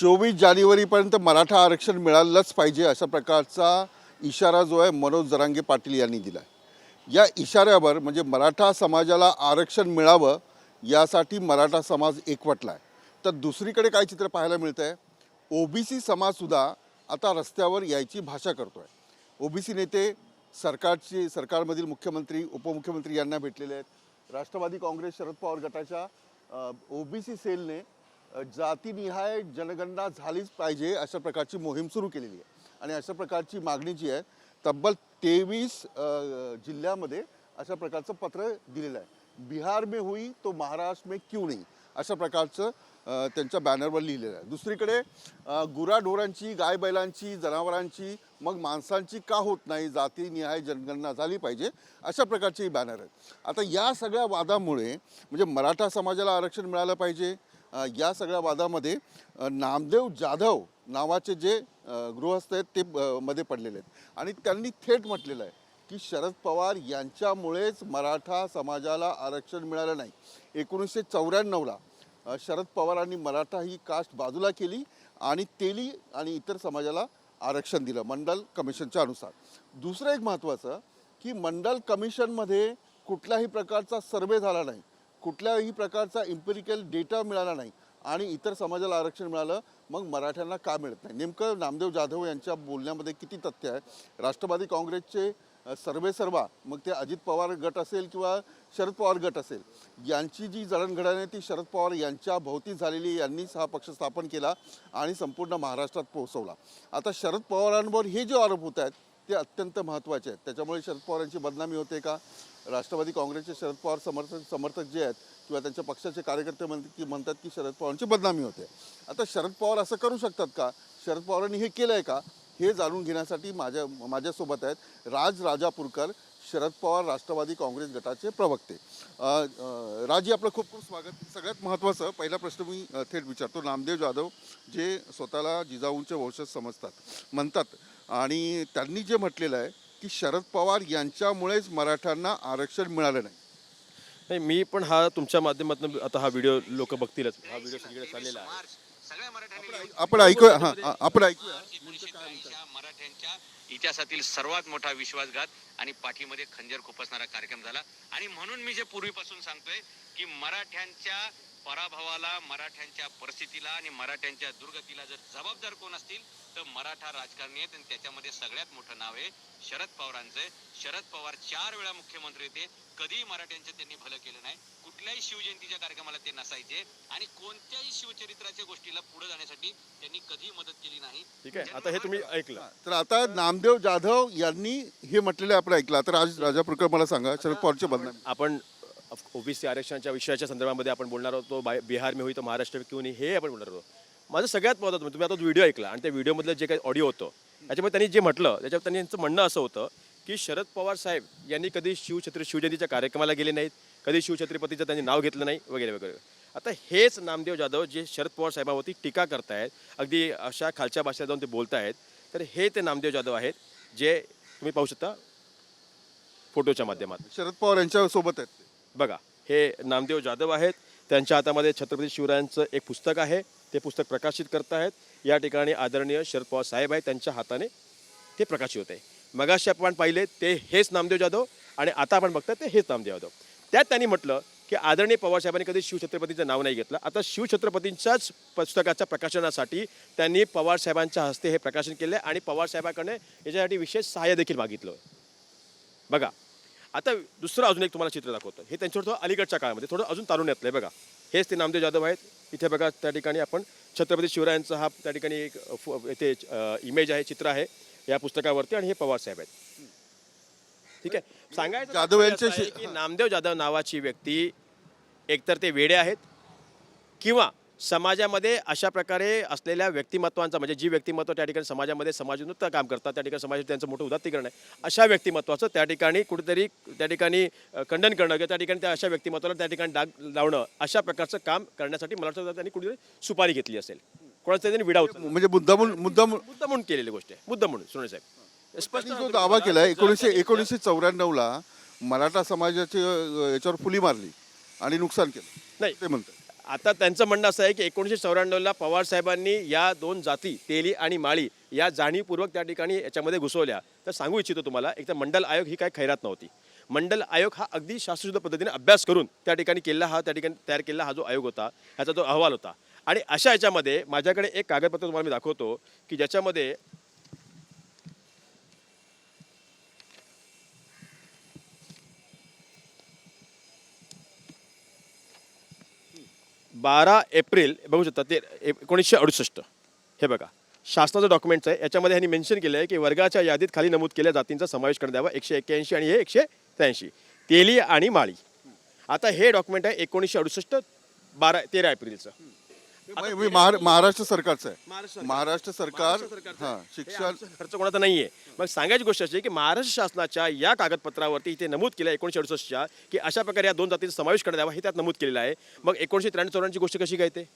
24 जानेवारीपर्यंत मराठा आरक्षण मिळालंच पाहिजे अशा प्रकारचा इशारा जो आहे मनोज जरांगे पाटील यांनी दिला आहे। या इशाऱ्यावर म्हणजे मराठा समाजाला आरक्षण मिळावं यासाठी मराठा समाज एकवटला आहे। तर दुसरीकडे काय चित्र पाहायला मिळतं आहे, ओबीसी समाजसुद्धा आता रस्त्यावर यायची भाषा करतो आहे। ओबीसी नेते सरकारमधील मुख्यमंत्री उपमुख्यमंत्री यांना भेटलेले आहेत। राष्ट्रवादी काँग्रेस शरद पवार गटाच्या ओबीसी सेलने जातीनिहाय जनगणना झालीच पाहिजे अशा प्रकारची मोहीम सुरू केलेली आहे आणि अशा प्रकारची मागणी जी आहे तब्बल 23 जिल्ह्यामध्ये अशा प्रकारचं पत्र दिलेलं आहे। बिहार में हुई तो महाराष्ट्र में क्यों नहीं अशा प्रकारचं त्यांच्या बॅनरवर लिहिलेलं आहे। दुसरीकडे गुराढोरांची गाय बैलांची जनावरांची मग माणसांची का होत नाही, जातीनिहाय जनगणना झाली पाहिजे अशा प्रकारचे बॅनर आहेत। आता या सगळ्या वादामुळे म्हणजे मराठा समाजाला आरक्षण मिळालं पाहिजे या सगळ्या वादामध्ये नामदेव जाधव नावाचे जे गृहस्थ आहेत ते मध्ये पडलेले आहेत आणि त्यांनी थेट म्हटलेलं आहे की शरद पवार यांच्यामुळेच मराठा समाजाला आरक्षण मिळालं नाही। 1994ला शरद पवारांनी मराठा ही कास्ट बाजूला केली आणि तेली आणि इतर समाजाला आरक्षण दिलं मंडल कमिशनच्या अनुसार। दुसरं एक महत्त्वाचं की मंडल कमिशनमध्ये कुठल्याही प्रकारचा सर्वे झाला नाही, कुठल्याही प्रकारचा इम्पेरिकल डेटा मिळाला नाही आणि इतर समाजाला आरक्षण मिळालं, मग मराठ्यांना का मिळत नाही? नेमकं नामदेव जाधव यांच्या बोलण्यामध्ये किती तथ्य आहे? राष्ट्रवादी काँग्रेसचे सर्वेसर्वा मग ते अजित पवार गट असेल किंवा शरद पवार गट असेल यांची जी जडणघडण आहे ती शरद पवार यांच्या भोवती झालेली, यांनीच हा पक्ष स्थापन केला आणि संपूर्ण महाराष्ट्रात पोहोचवला। आता शरद पवारांवर हे जे आरोप होत आहेत ते अत्यंत महत्त्वाचे आहेत। त्याच्यामुळे शरद पवारांची बदनामी होते का? राष्ट्रवादी काँग्रेसचे शरद पवार समर्थक जे आहेत किंवा त्यांच्या पक्षाचे कार्यकर्ते म्हणतात की शरद पवारांची बदनामी होते। आता शरद पवार असं करू शकतात का? शरद पवारांनी हे केलं आहे का? हे जाणून घेण्यासाठी माझ्यासोबत आहेत राज राजापूरकर, शरद पवार राष्ट्रवादी काँग्रेस गटाचे प्रवक्ते। राजी, आपलं खूप खूप स्वागत। सगळ्यात महत्त्वाचं पहिला प्रश्न मी थेट विचारतो, नामदेव जाधव जे स्वतःला जिजाऊंचे वंशज म्हणतात आणि त्यांनी जे म्हटलेलं आहे की शरद पवार यांच्यामुळेच मराठ्यांना आरक्षण मिळालं नाही। नाही, मी पण हा तुमच्या माध्यमातून आता हा व्हिडिओ लोक बघतीलच, हा व्हिडिओ सगळीकडे चाललेला आहे। आपण ऐकूया मराठ्यांच्या इतिहासातील सर्वात मोठा विश्वासघात आणि पाठीमध्ये खंजर खुपसणारा कार्यक्रम झाला आणि म्हणून मी जे पूर्वीपासून सांगतोय की मराठ्यांच्या पराभवाला, मराठ्यांच्या परिस्थितीला आणि मराठ्यांच्या दुर्गतीला जर जबाबदार कोण असतील तर मराठा राजकारणी आहेत आणि त्याच्यामध्ये सगळ्यात मोठं नाव आहे शरद पवारांचं। शरद पवार 4 वेळा मुख्यमंत्री होते, कधीही मराठ्यांचं त्यांनी भलं केलं नाही। कुठल्याही शिवजयंतीच्या कार्यक्रमाला ते नसायचे आणि कोणत्याही शिवचरित्राच्या गोष्टीला पुढे जाण्यासाठी त्यांनी कधीही मदत केली नाही। ठीक आहे, आता हे तुम्ही ऐकलं। तर आता नामदेव जाधव यांनी हे म्हटलेलं आपण ऐकलं। आता राजापूरकर मला सांगा, शरद पवारचे बदनामी आपण ओबीसी आरक्षणाच्या विषयाच्या संदर्भामध्ये आपण बोलणार होतो, बिहार में हुई तो महाराष्ट्र में क्यों नहीं हे आपण बोलणार होतो। माझं सगळ्यात महत्त्वाचं तुम्ही आता व्हिडिओ ऐकला आणि त्या व्हिडिओमधलं जे काही ऑडिओ होतं त्याच्यामध्ये त्यांनी जे म्हटलं त्याच्यावर त्यांचं म्हणणं असं होतं की शरद पवार साहेब यांनी कधी शिवजयंतीच्या कार्यक्रमाला गेले नाहीत, कधी शिवछत्रपतीचं त्यांनी नाव घेतलं नाही वगैरे वगैरे। आता हेच नामदेव जाधव जे शरद पवार साहेबांवरती टीका करतायत, अगदी अशा खालच्या भाषेत जाऊन ते बोलत आहेत, तर हे ते नामदेव जाधव आहेत जे तुम्ही पाहू शकता फोटोच्या माध्यमात। शरद पवार यांच्या सोबत आहेत बघा, हे नामदेव जाधव आहेत, त्यांच्या हातामध्ये छत्रपती शिवरायांचं एक पुस्तक आहे, ते पुस्तक प्रकाशित करत आहेत। या ठिकाणी आदरणीय शरद पवार साहेब आहेत, त्यांच्या हाताने ते प्रकाशित होत आहे। मगाशी आपण पाहिले ते हेच नामदेव जाधव आणि आता आपण बघता ते हेच नामदेव जाधव। त्यात त्यांनी म्हटलं की आदरणीय पवार साहेबांनी कधी शिवछत्रपतीचं नाव नाही घेतलं। आता शिवछत्रपतींच्याच पुस्तकाच्या प्रकाशनासाठी त्यांनी पवार साहेबांच्या हस्ते हे प्रकाशन केलं आणि पवार साहेबांकडे याच्यासाठी विशेष सहाय्य देखील मागितलं। बघा, आता दुसरं अजून एक तुम्हाला चित्र दाखवतं, हे त्यांच्यावर थोडं अलीकडच्या काळामध्ये थोडं अजून तारुण्यातलं आहे। बघा, हेच ते नामदेव जाधव आहेत। इथे बघा, त्या ठिकाणी आपण छत्रपती शिवरायांचा हा त्या ठिकाणी एक इथे इमेज आहे, चित्र आहे या पुस्तकावरती आणि हे पवार साहेब आहेत। ठीक आहे, सांगायचं जाधव यांचे की नामदेव जाधव नावाची व्यक्ती एकतर ते वेडे आहेत किंवा समाजामध्ये अशा प्रकारे असलेल्या व्यक्तिमत्वांचा म्हणजे जी व्यक्तिमत्व त्या ठिकाणी समाजामध्ये समाजोन्नत काम करतात, त्या ठिकाणी समाजात त्यांचं मोठं उदात्तीकरण आहे, अशा व्यक्तिमत्वाचं त्या ठिकाणी कुठेतरी त्या ठिकाणी खंडन करणं किंवा त्या ठिकाणी त्या अशा व्यक्तिमत्वाला त्या ठिकाणी डाग लावणं अशा प्रकारचं काम करण्यासाठी मला वाटतं त्यांनी कुठेतरी सुपारी घेतली असेल, कोणाचा त्यांनी विडा उचलला म्हणजे मुद्दामून केलेली गोष्ट आहे, मुद्दामून। सोने साहेब स्पष्ट जो दावा केला 1994ला मराठा समाजाचे याच्यावर फुली मारली आणि नुकसान केलं नाही ते म्हणतात। आता त्यांचं म्हणणं असं आहे की 1994ला पवार साहेबांनी या दोन जाती तेली आणि माळी या जाणीवपूर्वक त्या ठिकाणी याच्यामध्ये घुसवल्या. तर सांगू इच्छितो तुम्हाला, एक तर मंडल आयोग ही काय खैरात नव्हती. मंडल आयोग हा अगदी शास्त्रशुद्ध पद्धतीने अभ्यास करून त्या ठिकाणी त्या ठिकाणी तयार केलेला हा जो आयोग होता, ह्याचा जो अहवाल होता. आणि अशा ह्याच्यामध्ये माझ्याकडे एक कागदपत्र तुम्हाला मी दाखवतो की ज्याच्यामध्ये 12 एप्रिल बघू शकता ते 1968 हे बघा शासनाचं डॉक्युमेंट्स आहे. याच्यामध्ये ह्यांनी मेन्शन केलं आहे की वर्गाच्या यादीत खाली नमूद केलेल्या जातींचा समावेश करण्यात यावा 181 आणि हे 183 तेली आणि माळी. आता हे डॉक्युमेंट आहे 1968 13 एप्रिलचं. महाराष्ट्र सरकारचं आहे. महाराष्ट्र महाराष्ट्र सरकार हां हे शिक्षण आमचा खर्च कोणाचा नाहीये. मग सांगायची गोष्ट अशी आहे की महाराष्ट्र शासनाच्या या कागदपत्रावरती इथे नमूद केलं 1968च्या की अशा प्रकारे या दोन जातींचा समावेश करण्यात यावा हे त्यात नमूद केलेलं आहे. मग 1993-94ची गोष्ट कशी काय ते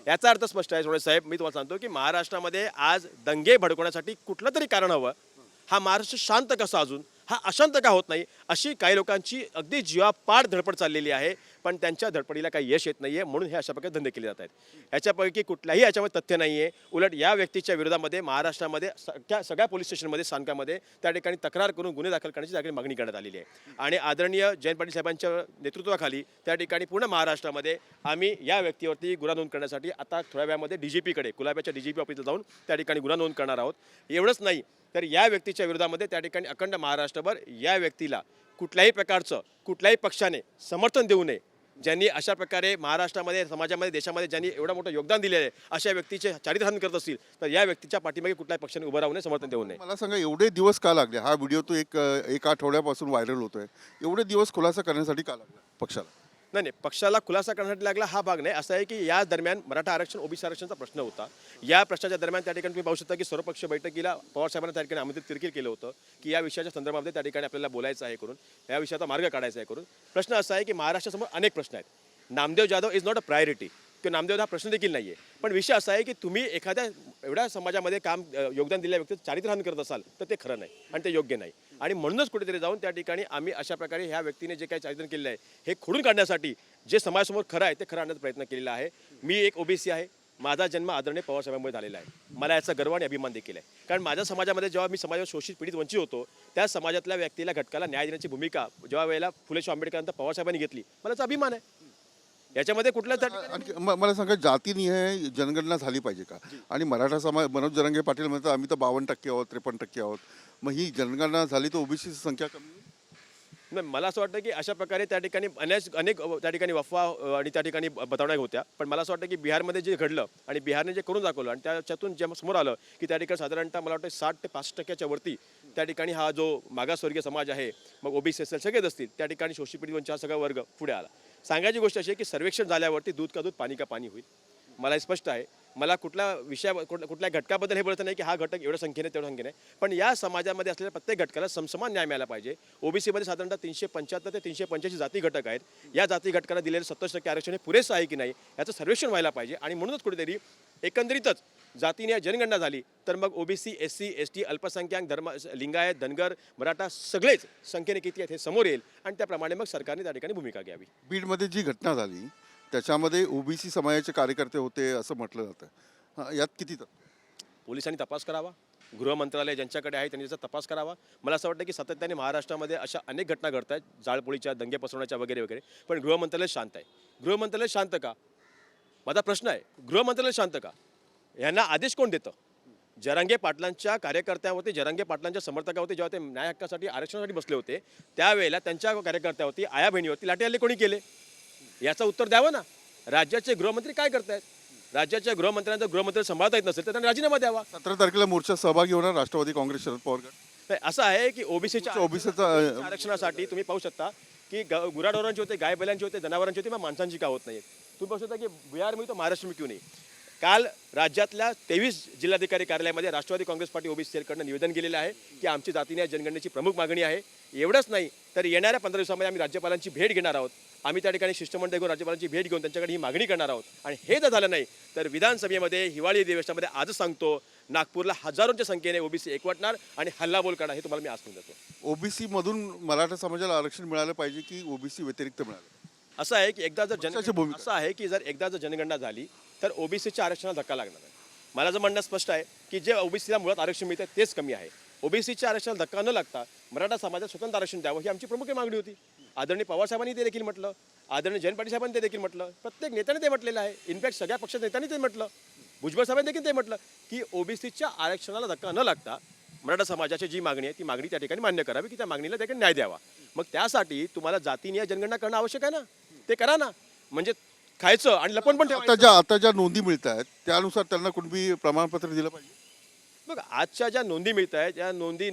याचा अर्थ स्पष्ट आहे. सोडे साहेब, मी तुम्हाला सांगतो की महाराष्ट्रामध्ये आज दंगे भडकवण्यासाठी कुठलं तरी कारण हवं. हा महाराष्ट्र शांत कसा अजून हा अशांत का होत नाही, अशी काही लोकांची अगदी जीवापाड धडपड चाललेली आहे. पण त्यांच्या धडपडीला काही यश येत नाहीये, म्हणून हे अशा प्रकारे धंदे केले जात आहेत. याच्यापैकी कुठल्याही याच्यामध्ये तथ्य नाहीये. उलट या व्यक्तीच्या विरोधामध्ये महाराष्ट्रामध्ये सगळ्या पोलीस स्टेशनमध्ये स्थानकामध्ये त्या ठिकाणी तक्रार करून गुन्हे दाखल करण्याची त्याकडे मागणी करण्यात आलेली आहे. आणि आदरणीय जयंत पाटील साहेबांच्या नेतृत्वाखाली त्या ठिकाणी पूर्ण महाराष्ट्रामध्ये आम्ही या व्यक्तीवरती गुन्हा नोंद करण्यासाठी आता थोड्या वेळामध्ये DGPकडे कुलाब्याच्या DGP ऑफिसला जाऊन त्या ठिकाणी गुन्हा नोंद करणार आहोत. एवढंच नाही तर या व्यक्तीच्या विरोधामध्ये त्या ठिकाणी अखंड महाराष्ट्रभर या व्यक्तीला कुठल्याही प्रकारचं कुठल्याही पक्षाने समर्थन देऊ नये. ज्यांनी अशा प्रकारे महाराष्ट्रामध्ये समाजामध्ये देशामध्ये ज्यांनी एवढं मोठं योगदान दिलेलं आहे अशा व्यक्तीचे चारित्र्यहनन करत असतील तर या व्यक्तीच्या पाठीमागे कुठल्याही पक्षाने उभं राहू नये, समर्थन देऊ नये. मला सांगा, एवढे दिवस का लागले? हा व्हिडिओ तो एक आठवड्यापासून व्हायरल होतोय. एवढे दिवस खुलासा करण्यासाठी का लागला पक्षाला? नाही, पक्षाला खुलासा करण्यासाठी लागला हा भाग नाही. असं आहे की या दरम्यान मराठा आरक्षण ओबीसी आरक्षणचा प्रश्न होता. या प्रश्नाच्या दरम्यान त्या ठिकाणी तुम्ही पाहू शकता की सर्वपक्षीय बैठकीला पवार साहेबांना त्या ठिकाणी आमंत्रित देखील केलं होतं की या विषयाच्या संदर्भामध्ये त्या ठिकाणी आपल्याला बोलायचं आहे करून, या विषयाचा मार्ग काढायचा आहे करून. प्रश्न असा आहे की महाराष्ट्रासमोर अनेक प्रश्न आहेत. Namdev Jadhav is not a priority किंवा नामदेव हा प्रश्न देखील नाही आहे. पण विषय असा आहे की तुम्ही एखाद्या एवढ्या समाजामध्ये योगदान दिलेल्या व्यक्तीचं चारित्र्यहनन करत असाल तर ते खरं नाही आणि ते योग्य नाही. आणि म्हणूनच कुठेतरी जाऊन त्या ठिकाणी आम्ही अशा प्रकारे ह्या व्यक्तीने जे काही चारित्र्य केलेलं आहे हे खोडून काढण्यासाठी जे समाजासमोर खरं आहे ते खरं आणण्याचा प्रयत्न केलेला आहे. मी एक ओबीसी आहे. माझा जन्म आदरणीय पवार साहेबांमुळे झालेला आहे. मला याचा गर्व आणि अभिमान देखील आहे. कारण माझ्या समाजामध्ये जेव्हा मी समाजावर शोषित पीडित वंचित होतो त्या समाजातल्या व्यक्तीला घटकाला न्याय देण्याची भूमिका जेव्हा वेळेला फुले शाहू आंबेडकरांचा पवार साहेबांनी घेतली, मला याचा अभिमान आहे. याच्यामध्ये कुठल्या आणखी मला सांगा, जातीनिहाय जनगणना झाली पाहिजे का? आणि मराठा समाज, मनोज जरांगे पाटील म्हणतात आम्ही तर 52% आहोत, 53% आहोत. मग ही जनगणना झाली तर ओबीसीची संख्या कमी होईल? नाही, मला असं वाटतं की अशा प्रकारे त्या ठिकाणी अनेक त्या ठिकाणी अफवा आणि त्या ठिकाणी बतावण्या होत्या. पण मला असं वाटतं की बिहारमध्ये जे घडलं आणि बिहारने जे करून दाखवलं आणि त्याच्यातून जे समोर आलं की त्या ठिकाणी साधारणतः मला वाटतं 60 ते 65% वरती त्या ठिकाणी हा जो मागासवर्गीय समाज आहे, मग ओबीसी असेल सगळेच असतील, त्या ठिकाणी शोषित पीडित वंचित हा सगळा वर्ग पुढे आला. सांगायची गोष्ट अशी आहे की सर्वेक्षण झाल्यावरती दूध का दूध पाणी का पाणी होईल. मला हे स्पष्ट आहे. मला कुठल्या घटकाबद्दल हे बोलत नाही की हा घटक एवढ्या संख्येने तेवढ्या संख्येने, पण या समाजामध्ये असलेल्या प्रत्येक घटकाला समसमान न्याय मिळाला पाहिजे. ओबीसीमध्ये साधारणतः 375 ते 385 जाती घटक आहेत. या जाती घटकाला दिलेलं 27% आरक्षण हे पुरेसं आहे की नाही याचं सर्वेक्षण व्हायला पाहिजे. आणि म्हणूनच कुठेतरी एकंदरीतच जातीने जनगणना झाली तर मग ओबीसी, SC, ST, अल्पसंख्याक, लिंगायत, धनगर, मराठा सगळेच संख्येने किती आहेत हे समोर येईल आणि त्याप्रमाणे मग सरकारने त्या ठिकाणी भूमिका घ्यावी. बीडमध्ये जी घटना झाली त्याच्यामध्ये ओबीसी समाजाचे कार्यकर्ते होते असं म्हटलं जातं. यात किती पोलिसांनी तपास करावा. गृह मंत्रालय ज्यांच्याकडे आहे त्यांनी त्याचा तपास करावा. मला असं वाटतं की सातत्याने महाराष्ट्रामध्ये अशा अनेक घटना घडत आहेत, जाळपोळीच्या, दंगे पसरवण्याच्या वगैरे वगैरे, पण गृह मंत्रालय शांत आहे. गृह मंत्रालय शांत का? माझा प्रश्न आहे, गृह मंत्रालय शांत का? यांना आदेश कोण देतं? जरांगे पाटलांच्या कार्यकर्त्यावरती, जरांगे पाटलांच्या समर्थकावरती जेव्हा ते न्याय हक्कासाठी आरक्षणासाठी बसले होते त्यावेळेला त्यांच्या कार्यकर्त्यावरती, आया बहिणीवरती लाठी हल्ले कोणी केले? याचं उत्तर द्यावं ना. राज्याचे गृहमंत्री काय करतायत? राज्याच्या गृहमंत्र्यांचा गृहमंत्री सांभाळता येत नसेल तर त्यांना राजीनामा द्यावा. 17 तारखेला मोर्चा सहभागी होणार राष्ट्रवादी काँग्रेस, शरद पवार गट. असं आहे की ओबीसीच्या ओबीसीचा आरक्षणासाठी तुम्ही पाहू शकता की गुराढोरांचे होते, गाय बैलांचे होते, जनावरांचे होते, मग माणसांची का होत नाही. तुम्ही पाहू शकता की बिहार में तो महाराष्ट्र में क्यों नाही. काल राज्यातल्या 23 जिल्हाधिकारी कार्यालयामध्ये राष्ट्रवादी काँग्रेस पार्टी ओबीसी सेलकडनं निवेदन गेलेलं आहे की आमची जातीने जनगणनेची प्रमुख मागणी आहे. एवढंच नाही तर येणाऱ्या 15 दिवसामध्ये आम्ही राज्यपालांची भेट घेणार आहोत. आम्ही त्या ठिकाणी शिष्टमंडळ घेऊन राज्यपालांची भेट घेऊन त्यांच्याकडे ही मागणी करणार आहोत. आणि हे जर झालं नाही तर विधानसभेमध्ये हिवाळी अधिवेशनामध्ये आजच सांगतो नागपूरला हजारोंच्या संख्येने ओबीसी एकवटणार आणि हल्लाबोल करणार, हे तुम्हाला मी आज सांगतो. ओबीसी मधून मराठा समाजाला आरक्षण मिळालं पाहिजे की ओबीसी व्यतिरिक्त मिळालं? असं आहे की एकदा जर पक्षाची भूमिका. असं आहे की जर एकदा जर जनगणना झाली तर ओबीसीच्या आरक्षणाला धक्का लागणार आहे. मला जर म्हणणं स्पष्ट आहे की जे ओबीसीला मुळात आरक्षण मिळतं तेच कमी आहे. ओबीसीच्या आरक्षणाला धक्का न लागता मराठा समाजात स्वतंत्र आरक्षण द्यावं ही आमची प्रमुख मागणी होती. आदरणीय पवारसाहेबांनी ते देखील म्हटलं, आदरणीय जयंत पाटील साहेबांनी ते देखील म्हटलं, प्रत्येक नेत्याने ते म्हटलेलं आहे. इनफॅक्ट सगळ्या पक्षाच्या नेत्यांनी ते म्हटलं, भुजबळ साहेबांनी देखील ते म्हटलं की ओबीसीच्या आरक्षणाला धक्का न लागता मराठा समाजाची जी मागणी आहे ती मागणी त्या ठिकाणी मान्य करावी, की त्या मागणीला त्या ठिकाणी न्याय द्यावा. मग त्यासाठी तुम्हाला जातीनिहाय जनगणना करणं आवश्यक आहे ना, ते करा ना. म्हणजे खायचं आणि लपवून पण ठेवायचं. आता ज्या नोंदी मिळत आहेत त्यानुसार त्यांना कुणबी प्रमाणपत्र दिलं पाहिजे. बघ, आजच्या ज्या नोंदी मिळत आहेत या नोंदी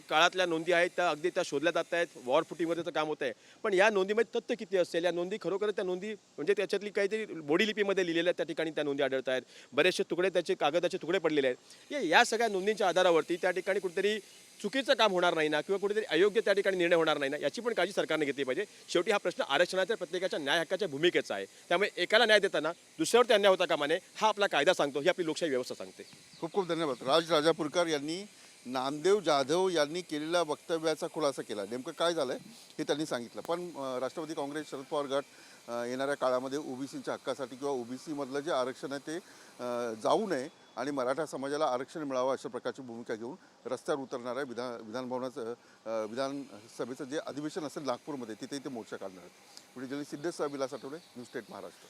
काळातल्या नोंदी आहेत, त्या अगदी त्या शोधल्या जात आहेत, वॉर फुटिंगवरचं काम होत आहे. पण या नोंदीमध्ये तथ्य किती असेल, या नोंदी खरोखर त्या नोंदी म्हणजे त्याच्यातली काहीतरी बोडी लिपीमध्ये लिहिलेल्या त्या ठिकाणी त्या नोंदी आढळत आहेत. बरेचसे तुकडे त्याचे कागदाचे तुकडे पडलेले आहेत. या सगळ्या नोंदींच्या आधारावरती त्या ठिकाणी कुठेतरी चुकीचं काम होणार नाही ना, किंवा कुठेतरी अयोग्य त्या ठिकाणी निर्णय होणार नाही ना, याची पण काळजी सरकारने घेतली पाहिजे. शेवटी हा प्रश्न आरक्षणाच्या प्रत्येकाच्या न्याय हक्काच्या भूमिकेचा आहे. त्यामुळे एकाला न्याय देताना दुसऱ्यावरती अन्याय होता कामा नये, हा आपला कायदा सांगतो, ही आपली लोकशाही व्यवस्था सांगते. खूप खूप धन्यवाद. राजापूरकर यांनी नामदेव जाधव यांनी केलेल्या वक्तव्याचा खुलासा केला. नेमकं काय झालं हे त्यांनी सांगितलं. पण राष्ट्रवादी काँग्रेस, शरद पवार गट येणाऱ्या काळामध्ये ओबीसीच्या हक्कासाठी किंवा ओबीसीमधलं जे आरक्षण आहे ते जाऊ नये आणि मराठा समाजाला आरक्षण मिळावं अशा प्रकारची भूमिका घेऊन रस्त्यावर उतरणार आहे. विधानभवनाचं विधानसभेचं जे अधिवेशन असेल नागपूरमध्ये तिथे ते मोर्चा काढणार आहेत. पुढे journalist Siddhesh Vilas Athawale, news state Maharashtra.